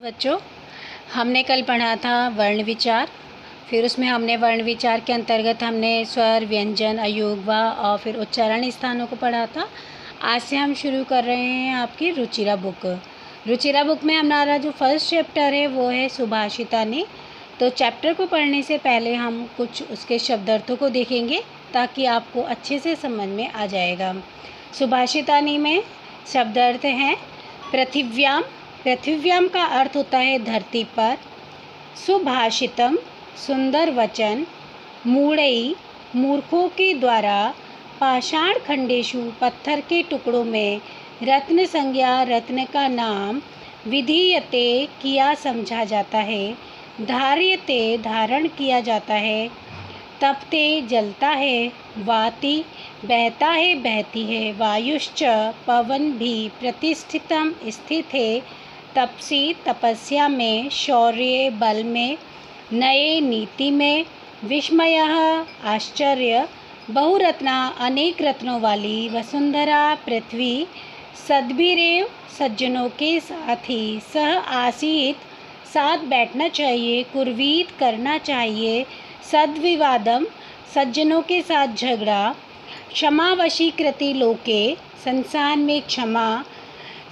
बच्चों, हमने कल पढ़ा था वर्ण विचार। फिर उसमें हमने वर्ण विचार के अंतर्गत हमने स्वर, व्यंजन, अयोगवा और फिर उच्चारण स्थानों को पढ़ा था। आज से हम शुरू कर रहे हैं आपकी रुचिरा बुक। रुचिरा बुक में हमारा जो फर्स्ट चैप्टर है वो है सुभाषितानी। तो चैप्टर को पढ़ने से पहले हम कुछ उसके शब्दार्थों को देखेंगे ताकि आपको अच्छे से समझ में आ जाएगा। सुभाषितानी में शब्दार्थ हैं पृथिव्याम। पृथिव्याम का अर्थ होता है धरती पर। सुभाषितम सुंदर वचन। मूढ़ई मूर्खों के द्वारा। पाषाण खंडेशु पत्थर के टुकड़ों में। रत्न संज्ञा रत्न का नाम। विधीयते किया समझा जाता है। धार्यते धारण किया जाता है। तपते जलता है। वाति बहता है बहती है। वायुश्च पवन भी प्रतिष्ठितम स्थित है। तपसी तपस्या में। शौर्य बल में। नए नीति में। विस्मयः आश्चर्य। बहुरत्ना अनेक रत्नों वाली। वसुंधरा पृथ्वी। सद्भिरेव सज्जनों के साथ ही। सह आसीत साथ बैठना चाहिए। कुर्वीत करना चाहिए। सद्विवादम सज्जनों के साथ झगड़ा। क्षमा वशीकृति लोके संसार में क्षमा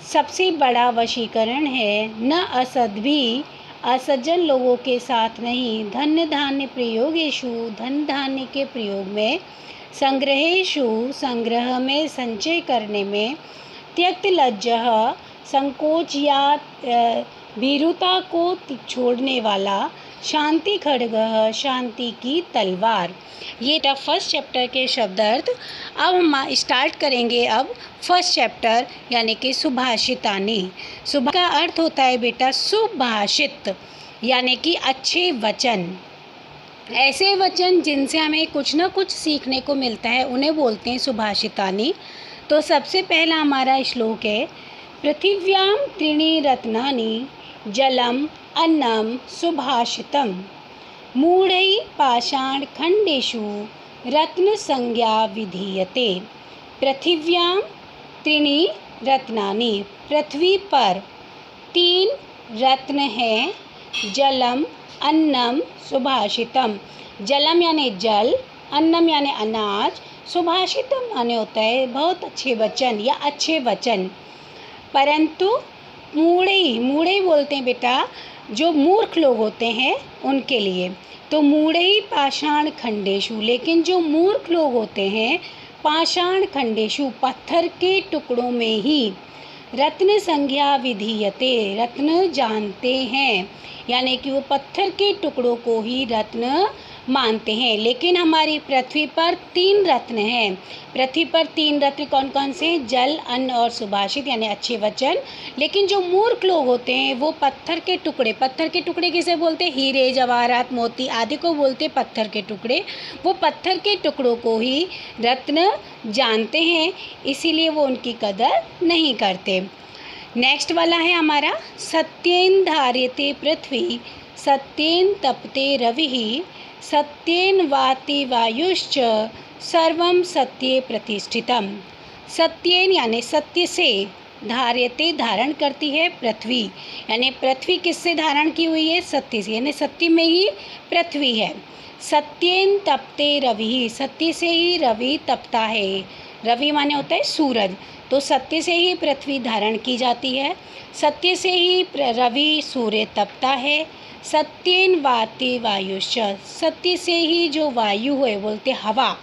सबसे बड़ा वशीकरण है। न असद्भि असज्जन लोगों के साथ नहीं। धन्य धान्य प्रयोगेषु धन धान्य के प्रयोग में। संग्रहेषु संग्रह में संचय करने में। त्यक्त लज्जः संकोच या भीरुता को छोड़ने वाला। शांति खड्गः शांति की तलवार। ये था फर्स्ट चैप्टर के शब्दार्थ। अब हम स्टार्ट करेंगे अब फर्स्ट चैप्टर यानी कि सुभाषितानी। सुभा का अर्थ होता है बेटा सुभाषित यानी कि अच्छे वचन। ऐसे वचन जिनसे हमें कुछ ना कुछ सीखने को मिलता है उन्हें बोलते हैं सुभाषितानी। तो सबसे पहला हमारा श्लोक है पृथिव्यां त्रीणि रत्नानि जलम अन्नम सुभाषितम। मूढ़ै पाषाण खंडेषु रत्न संज्ञा विधीयते। पृथिव्यां त्रीणि रत्नानि पृथ्वी पर 3 रत्न हैं। जलम अन्नम सुभाषितम। जलम यानी जल, अन्नम यानी अनाज, सुभाषितम माने होता है बहुत अच्छे वचन या अच्छे वचन। परंतु मूढ़ई मूढ़ई बोलते हैं बेटा जो मूर्ख लोग होते हैं उनके लिए। तो मूढ़ई पाषाण खंडेशु लेकिन जो मूर्ख लोग होते हैं पाषाण खंडेशु पत्थर के टुकड़ों में ही। रत्न संज्ञा विधीयते रत्न जानते हैं यानी कि वो पत्थर के टुकड़ों को ही रत्न मानते हैं। लेकिन हमारी पृथ्वी पर 3 रत्न हैं। पृथ्वी पर 3 रत्न कौन कौन से हैं? जल, अन्न और सुभाषित यानी अच्छे वचन। लेकिन जो मूर्ख लोग होते हैं वो पत्थर के टुकड़े किसे बोलते हैं? हीरे जवाहरात मोती आदि को बोलते पत्थर के टुकड़े। वो पत्थर के टुकड़ों को ही रत्न जानते हैं इसीलिए वो उनकी कदर नहीं करते। नेक्स्ट वाला है हमारा सत्येन धार्यते पृथ्वी। सत्येन तपते रविः। सत्येन वाति वायुश्च सर्वं सत्ये प्रतिष्ठितम। सत्येन यानी सत्य से। धार्यते धारण करती है पृथ्वी यानी पृथ्वी किससे धारण की हुई है? सत्य से यानी सत्य में ही पृथ्वी है। सत्येन तपते रविः सत्य से ही रवि तपता है। रवि माने होता है सूरज। तो सत्य से ही पृथ्वी धारण की जाती है। सत्य से ही रवि सूर्य तपता है। सत्येन वाति वायुश्च सत्य से ही जो वायु है बोलते हवा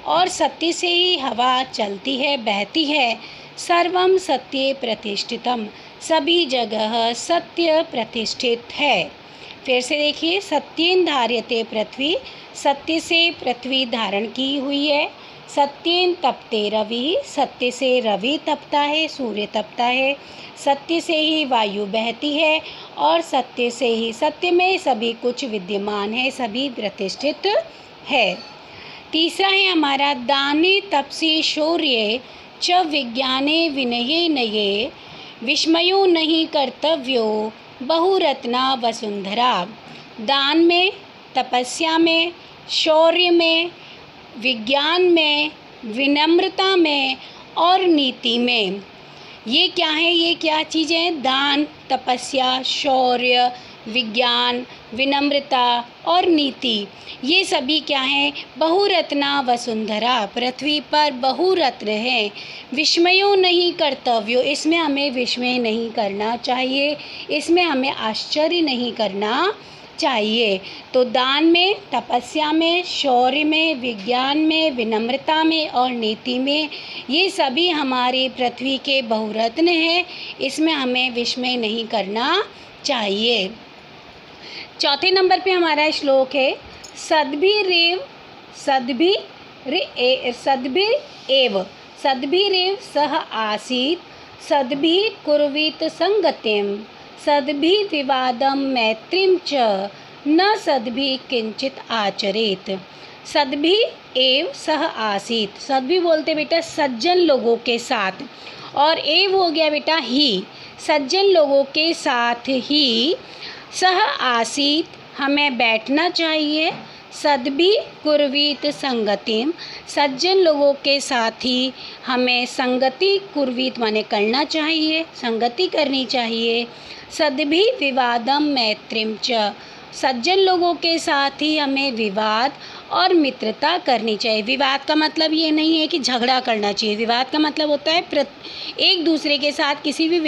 और सत्य से ही हवा चलती है बहती है। सर्वम सत्ये प्रतिष्ठितम सभी जगह सत्य प्रतिष्ठित है। फिर से देखिए सत्येन धार्यते पृथ्वी सत्य से पृथ्वी धारण की हुई है। सत्येन तपते रवि सत्य से रवि तपता है सूर्य तपता है। सत्य से ही वायु बहती है और सत्य से ही सत्य में सभी कुछ विद्यमान है सभी प्रतिष्ठित है। तीसरा है हमारा दाने तपसी शौर्ये च विज्ञाने विनये नये। विस्मयो नहीं कर्तव्यो बहुरत्ना वसुंधरा। दान में, तपस्या में, शौर्य में, विज्ञान में, विनम्रता में और नीति में। ये क्या है, ये क्या चीज़ें हैं? दान, तपस्या, शौर्य, विज्ञान, विनम्रता और नीति। ये सभी क्या हैं? बहुरत्ना वसुंधरा, पृथ्वी पर बहुरत्न हैं। विस्मयो नहीं कर्तव्यो, इसमें हमें विस्मय नहीं करना चाहिए, इसमें हमें आश्चर्य नहीं करना चाहिए। तो दान में, तपस्या में, शौर्य में, विज्ञान में, विनम्रता में और नीति में, ये सभी हमारे पृथ्वी के बहुरत्न हैं, इसमें हमें विस्मय नहीं करना चाहिए। चौथे नंबर पे हमारा श्लोक है सद्भिरेव सह आसीत् सद्भिः कुर्वीत संगतिं सद्भिः विवादं मैत्रीं च न सद्भिः किंचित आचरेत। सद्भिः एव सह आसीत्, सद्भिः बोलते बेटा सज्जन लोगों के साथ, और एव हो गया बेटा ही, सज्जन लोगों के साथ ही। सह आसीत, हमें बैठना चाहिए। सद्भिः कुर्वीत संगतिम, सज्जन लोगों के साथ ही हमें संगति कुर्वीत माने करना चाहिए, संगति करनी चाहिए। सद्भिः विवादम मैत्रीं च, सज्जन लोगों के साथ ही हमें विवाद और मित्रता करनी चाहिए। विवाद का मतलब ये नहीं है कि झगड़ा करना चाहिए, विवाद का मतलब होता है एक दूसरे के साथ किसी भी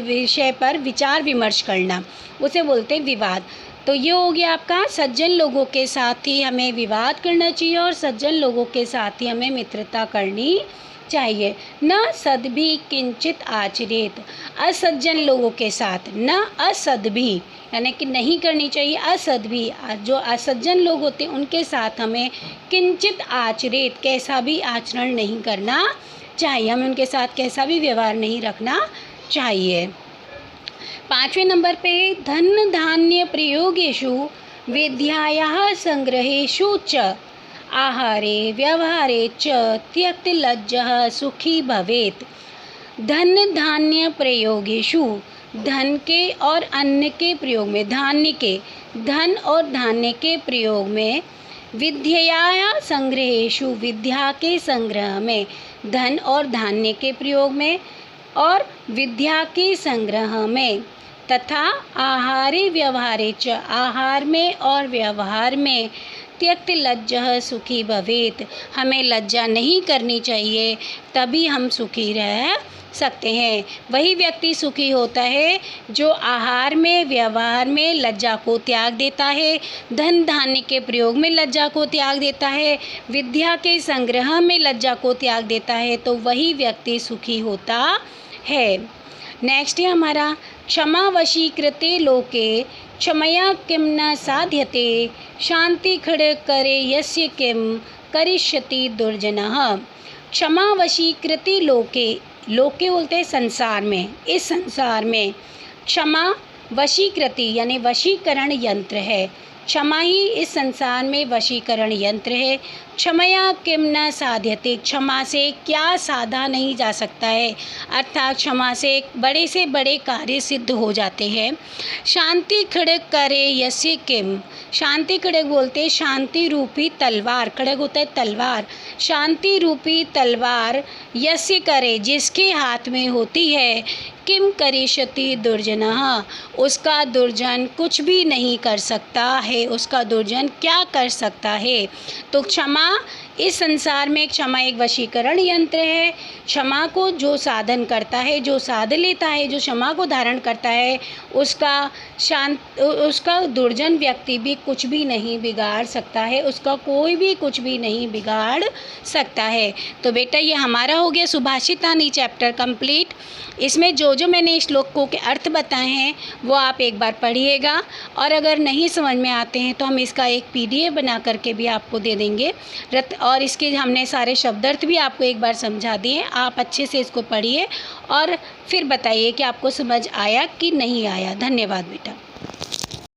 विषय पर विचार विमर्श करना, उसे बोलते हैं विवाद। तो ये हो गया आपका, सज्जन लोगों के साथ ही हमें विवाद करना चाहिए और सज्जन लोगों के साथ ही हमें मित्रता करनी चाहिए। न सद्भिः किंचित आचरेत, असज्जन लोगों के साथ, न असद्भिः यानी कि नहीं करनी चाहिए, असद्भिः जो असज्जन लोग होते हैं उनके साथ हमें किंचित आचरेत कैसा भी आचरण नहीं करना चाहिए, हमें उनके साथ कैसा भी व्यवहार नहीं रखना चाहिए। पाँचवें नंबर पे धन धान्य प्रयोगेषु विद्यायाः संग्रहेषु च आहारे व्यवहारे च त्यक्त लज्जः सुखी भवेत्। धन धान्य प्रयोगेषु, धन के और अन्न के प्रयोग में, धान्य के, धन और धान्य के प्रयोग में, विद्याया संग्रहेषु, विद्या के संग्रह में, धन और धान्य के प्रयोग में और विद्या के संग्रह में, तथा आहारे व्यवहारे च, आहार में और व्यवहार में, त्यक्त लज्जः सुखी भवेत्, हमें लज्जा नहीं करनी चाहिए, तभी हम सुखी रह सकते हैं। वही व्यक्ति सुखी होता है जो आहार में, व्यवहार में लज्जा को त्याग देता है, धन धान्य के प्रयोग में लज्जा को त्याग देता है, विद्या के संग्रह में लज्जा को त्याग देता है, तो वही व्यक्ति सुखी होता है। नेक्स्ट है हमारा क्षमा वशीकृते लोके क्षमया किम न साध्यते शांति खड़ करे यस्य किम करिष्यति दुर्जनः। क्षमा वशीकृते लोके, लोके बोलते हैं संसार में, इस संसार में क्षमा वशीकृति यानी वशीकरण यंत्र है, क्षमा ही इस संसार में वशीकरण यंत्र है। क्षमया किम न साध्यते, क्षमा से क्या साधा नहीं जा सकता है, अर्थात क्षमा से बड़े से बड़े कार्य सिद्ध हो जाते हैं। शांति खड़ग करे यस्य किम, शांति खड़ग बोलते शांति रूपी तलवार, खड़ग होता है तलवार, शांति रूपी तलवार यस्य करे जिसके हाथ में होती है, किम करिष्यति दुर्जनः, उसका दुर्जन कुछ भी नहीं कर सकता है, उसका दुर्जन क्या कर सकता है। तो क्षमा इस संसार में, क्षमा एक वशीकरण यंत्र है। क्षमा को जो साधन करता है, जो साध लेता है, जो क्षमा को धारण करता है, उसका दुर्जन व्यक्ति भी कुछ भी नहीं बिगाड़ सकता है, उसका कोई भी कुछ भी नहीं बिगाड़ सकता है। तो बेटा ये हमारा हो गया सुभाषितानी चैप्टर कंप्लीट। इसमें जो जो मैंने श्लोकों के अर्थ बताए हैं वो आप एक बार पढ़िएगा, और अगर नहीं समझ में आते हैं तो हम इसका एक PDF बना करके भी आपको दे देंगे, और इसके हमने सारे शब्दार्थ भी आपको एक बार समझा दिए। आप अच्छे से इसको पढ़िए और फिर बताइए कि आपको समझ आया कि नहीं आया। धन्यवाद बेटा।